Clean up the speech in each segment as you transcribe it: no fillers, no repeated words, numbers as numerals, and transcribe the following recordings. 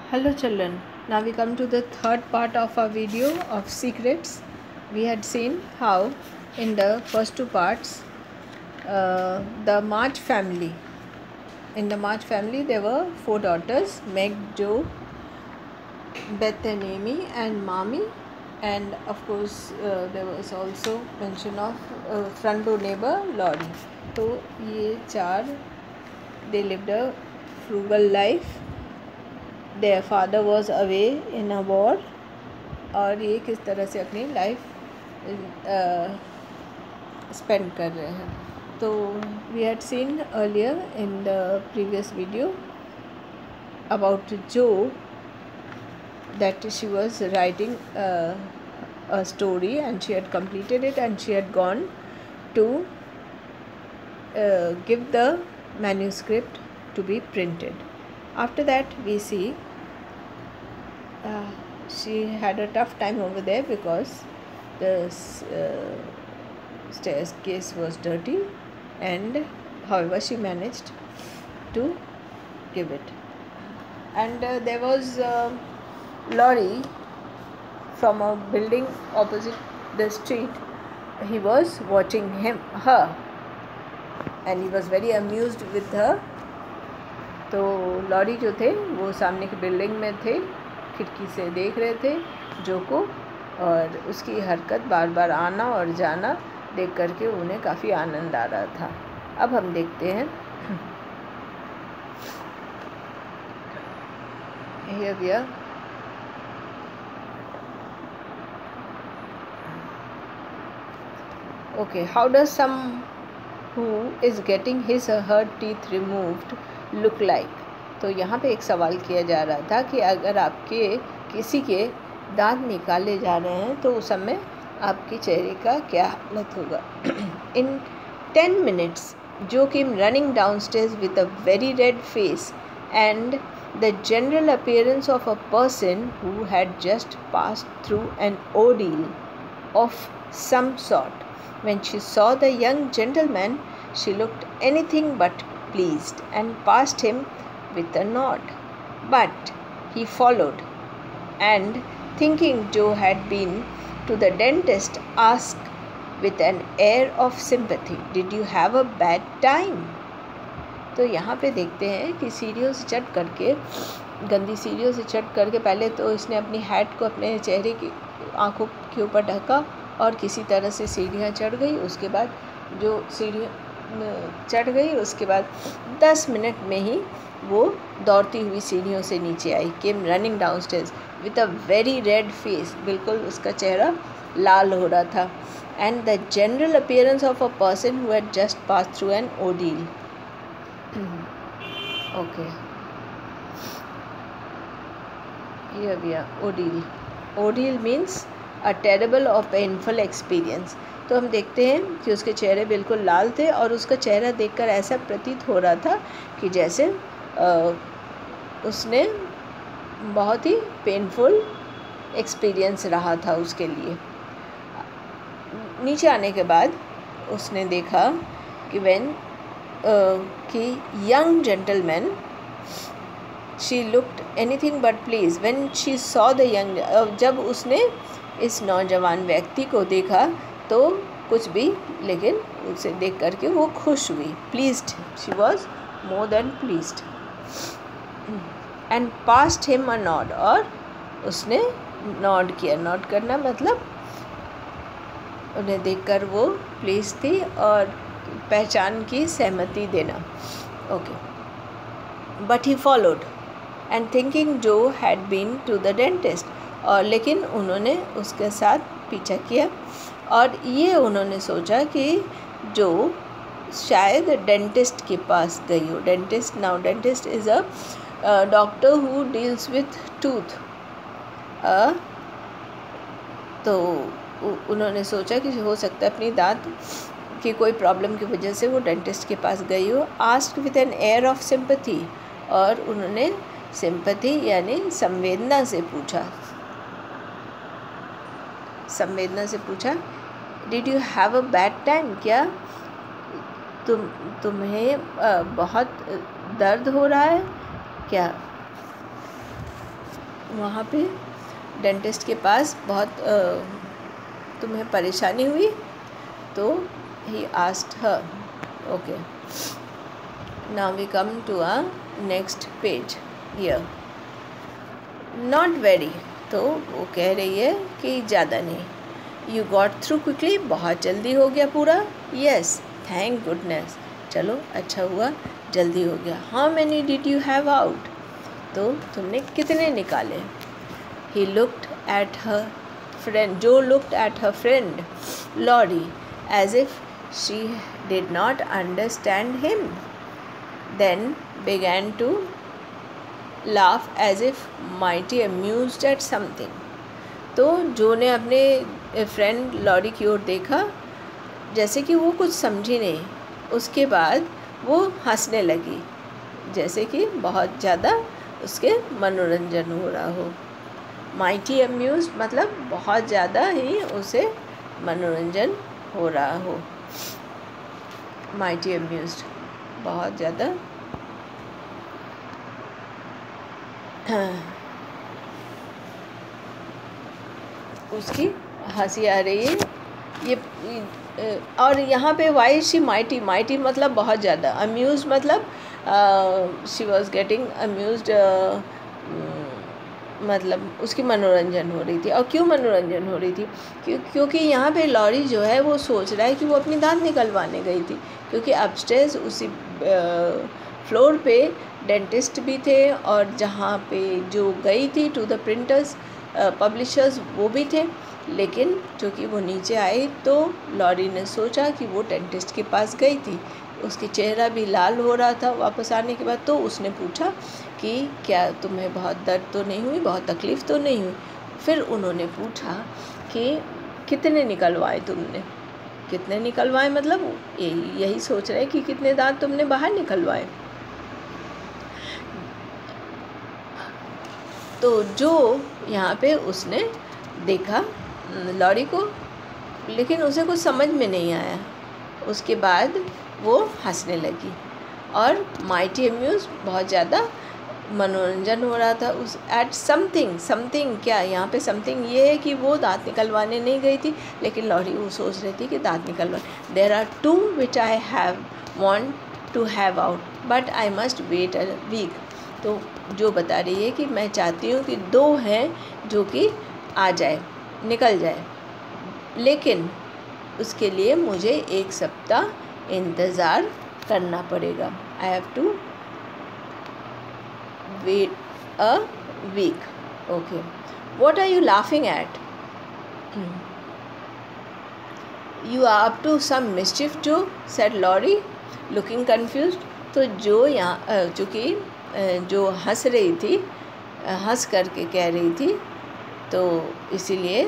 Hello children, now we come to the third part of our video of secrets. We had seen how in the first two parts the March family. In the March family there were four daughters, Meg, Jo, Beth and Amy and Mommy, and of course there was also mention of front door neighbor Laurie. तो ये चार they lived a frugal life. Their father was away in a war और ये किस तरह से अपनी life spend कर रहे हैं. तो we had seen earlier in the previous video about जो that she was writing a story and she had completed it and she had gone to give the manuscript to be printed. After that we see she had a tough time over there because the staircase was dirty, and however she managed to give it. And there was Laurie from a building opposite the street. He was watching her and he was very amused with her. तो lorry जो थे वो सामने की building में थे, खिड़की से देख रहे थे जो को, और उसकी हरकत बार बार आना और जाना देख करके उन्हें काफ़ी आनंद आ रहा था. अब हम देखते हैं. Here we are. Okay, how does some who is getting his or her teeth removed look like? तो यहाँ पे एक सवाल किया जा रहा था कि अगर आपके किसी के दांत निकाले जा रहे हैं तो उस समय आपके चेहरे का क्या हालत होगा. In 10 minutes, Joe came running downstairs with a very red face and the general appearance of a person who had just passed through an ordeal of some sort. When she saw the young gentleman, she looked anything but pleased and passed him with a nod. But he followed and, thinking Joe had been to the dentist, asked with an air of sympathy, "Did you have a bad time?" तो यहाँ पे देखते हैं कि सीढ़ियों से चढ़ करके, गंदी सीढ़ियों से चढ़ करके पहले तो इसने अपनी हैट को अपने चेहरे की आँखों के ऊपर ढका और किसी तरह से सीढ़ियाँ चढ़ गई. उसके बाद जो सीढ़ी चढ़ गई उसके बाद 10 मिनट में ही वो दौड़ती हुई सीढ़ियों से नीचे आई. Came running down stairs with a very red face, बिल्कुल उसका चेहरा लाल हो रहा था. And the general appearance of a person who had just pass through an ordeal. Okay, here we are. Ordeal means a terrible or painful experience. तो हम देखते हैं कि उसके चेहरे बिल्कुल लाल थे और उसका चेहरा देखकर ऐसा प्रतीत हो रहा था कि जैसे उसने बहुत ही पेनफुल एक्सपीरियंस रहा था उसके लिए. नीचे आने के बाद उसने देखा कि कि young gentleman, she looked anything but pleased. When she saw the young, जब उसने इस नौजवान व्यक्ति को देखा तो कुछ भी, लेकिन उसे देख करके वो खुश हुई. Pleased, she was more than pleased. And passed him a nod, और उसने नॉड किया. नॉड करना मतलब उन्हें देखकर वो प्लीज थी और पहचान की सहमति देना. Okay. But he followed and thinking Jo had been to the dentist, और लेकिन उन्होंने उसके साथ पीछा किया और ये उन्होंने सोचा कि जो शायद डेंटिस्ट के पास गई हो. Dentist, now dentist is a doctor who deals with tooth. तो उन्होंने सोचा कि हो सकता है अपनी दांत की कोई प्रॉब्लम की वजह से वो डेंटिस्ट के पास गई हो. Asked with an air of sympathy, और उन्होंने सिंपैथी यानी संवेदना से पूछा. Did you have a bad time, क्या तुम्हें बहुत दर्द हो रहा है क्या. वहाँ पे डेंटिस्ट के पास बहुत तुम्हें परेशानी हुई? तो he asked her. Okay, now we come to a next page here. Not very, तो वो कह रही है कि ज़्यादा नहीं. यू गॉट थ्रू क्विकली, बहुत जल्दी हो गया पूरा. येस, थैंक गुडनेस, चलो अच्छा हुआ जल्दी हो गया. How many did you have out, तो तुमने कितने निकाले? He looked at her friend, Jo looked at her friend Laurie as if she did not understand him, then began to laugh as if mighty amused at something. तो जो ने अपने friend lorry की ओर देखा जैसे कि वो कुछ समझी नहीं. उसके बाद वो हंसने लगी जैसे कि बहुत ज़्यादा उसके मनोरंजन हो रहा हो. माइटी अम्यूज मतलब बहुत ज़्यादा ही उसे मनोरंजन हो रहा हो. माइटी अम्यूज बहुत ज़्यादा उसकी हंसी आ रही है. ये और यहाँ पे वाई शी माइटी, माइटी मतलब बहुत ज़्यादा, अम्यूज मतलब शी वॉज गेटिंग अम्यूज्ड, मतलब उसकी मनोरंजन हो रही थी. और क्यों मनोरंजन हो रही थी? क्योंकि यहाँ पे लॉरी जो है वो सोच रहा है कि वो अपनी दांत निकलवाने गई थी, क्योंकि अपस्टेयर्स उसी फ्लोर पे डेंटिस्ट भी थे और जहाँ पे जो गई थी टू द प्रिंटर्स पब्लिशर्स वो भी थे. लेकिन चूँकि वो नीचे आई तो लॉरी ने सोचा कि वो डेंटिस्ट के पास गई थी. उसकी चेहरा भी लाल हो रहा था वापस आने के बाद. तो उसने पूछा कि क्या तुम्हें बहुत दर्द तो नहीं हुई, बहुत तकलीफ़ तो नहीं हुई? फिर उन्होंने पूछा कि कितने निकलवाए तुमने? कितने निकलवाए मतलब यही सोच रहे कि कितने दांत तुमने बाहर निकलवाए. तो जो यहाँ पे उसने देखा लॉरी को, लेकिन उसे कुछ समझ में नहीं आया. उसके बाद वो हंसने लगी और माइटी अम्यूज बहुत ज़्यादा मनोरंजन हो रहा था उस एट समथिंग. क्या यहाँ पे समथिंग ये है कि वो दांत निकलवाने नहीं गई थी, लेकिन लॉरी वो सोच रही थी कि दांत निकलवा. There are 2 which I have want to have out but I must wait a week. तो जो बता रही है कि मैं चाहती हूँ कि 2 हैं जो कि आ जाए, निकल जाए, लेकिन उसके लिए मुझे 1 सप्ताह इंतज़ार करना पड़ेगा. I have to wait a week. Okay, what are you laughing at? You are up to some mischief too, said Laurie looking confused. तो जो यहाँ चूँकि जो हंस रही थी, हंस करके कह रही थी, तो इसीलिए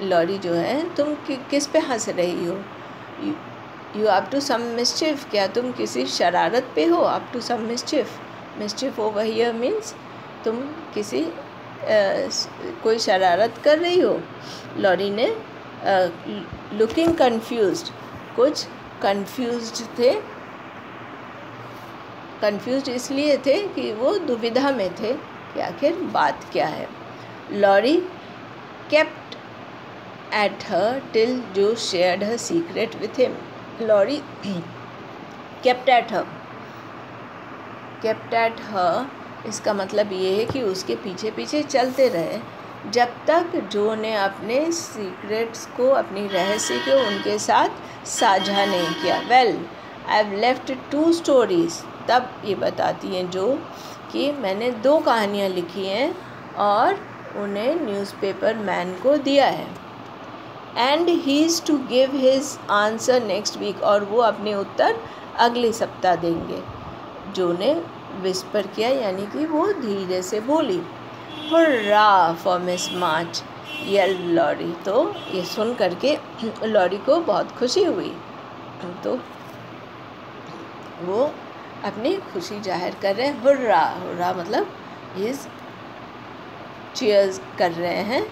लॉरी जो है तुम किस पे हंस रही हो? You up to some mischief, क्या तुम किसी शरारत पे हो? Up to some mischief, mischief over here means तुम किसी कोई शरारत कर रही हो. लॉरी ने लुकिंग कन्फ्यूज्ड, कुछ कन्फ्यूज्ड थे. कन्फ्यूज्ड इसलिए थे कि वो दुविधा में थे कि आखिर बात क्या है. Laurie kept at her till Jo shared her secret with him. Laurie kept at her इसका मतलब ये है कि उसके पीछे पीछे चलते रहे जब तक जो ने अपने सीक्रेट्स को, अपनी रहस्य को उनके साथ साझा नहीं किया. Well I have left 2 stories. तब ये बताती हैं जो कि मैंने 2 कहानियाँ लिखी हैं और उन्हें न्यूज़पेपर मैन को दिया है. And he is to give his answer next week, और वो अपने उत्तर अगले सप्ताह देंगे. जो ने विस्पर किया, यानी कि वो धीरे से बोली. Hurrah for Miss March, yelled Laurie. तो ये सुन करके लॉरी को बहुत खुशी हुई. तो वो अपनी खुशी जाहिर कर रहे हैं. हुर्रा, हुर्रा मतलब इस चीयर्स कर रहे हैं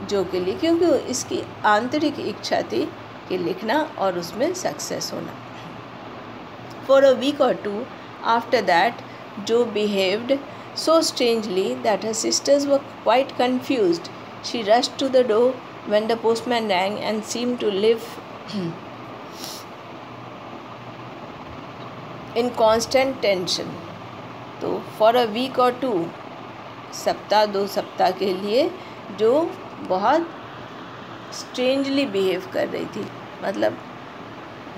जो के लिए, क्योंकि इसकी आंतरिक इच्छा थी कि लिखना और उसमें सक्सेस होना. फॉर अ वीक और 2 आफ्टर दैट जो behaved so strangely that her sisters were quite confused. She rushed to the door when the postman rang and seemed to live in constant tension. तो for a week or two, सप्ताह 2 सप्ताह के लिए जो बहुत strangely behave कर रही थी, मतलब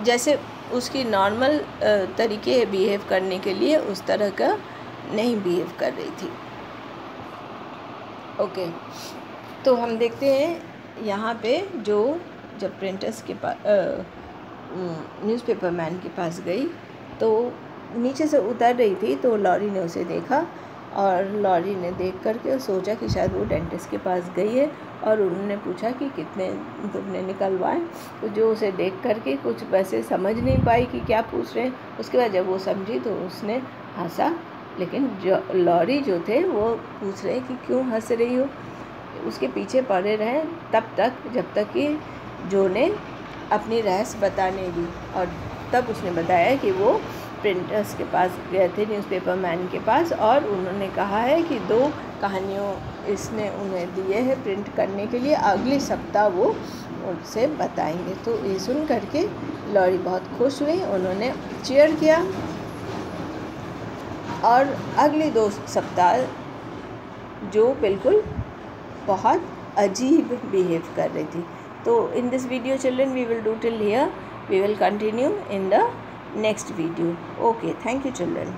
जैसे उसकी नॉर्मल तरीके है बिहेव करने के लिए, उस तरह का नहीं बिहेव कर रही थी। ओके, तो हम देखते हैं यहाँ पे जो जब प्रिंटर्स के पास न्यूज़पेपर मैन के पास गई तो नीचे से उतर रही थी, तो लॉरी ने उसे देखा और लॉरी ने देख करके सोचा कि शायद वो डेंटिस्ट के पास गई है और उन्होंने पूछा कि कितने तुमने निकलवाए। तो जो उसे देख करके कुछ वैसे समझ नहीं पाई कि क्या पूछ रहे हैं। उसके बाद जब वो समझी तो उसने हंसा, लेकिन जो लॉरी जो थे वो पूछ रहे कि क्यों हंस रही हो। उसके पीछे पड़े रहे तब तक जब तक कि जो ने अपनी रहस्य बताने दी, और तब उसने बताया कि वो प्रिंटर्स के पास गए थे, न्यूज़पेपर मैन के पास, और उन्होंने कहा है कि 2 कहानियों इसने उन्हें दिए हैं प्रिंट करने के लिए, अगले सप्ताह वो उनसे बताएंगे। तो ये सुन करके लॉरी बहुत खुश हुई, उन्होंने चीयर किया और अगले 2 सप्ताह जो बिल्कुल बहुत अजीब बिहेव कर रही थी। तो in this video children we will do till here, we will continue in the next video. Okay, thank you children.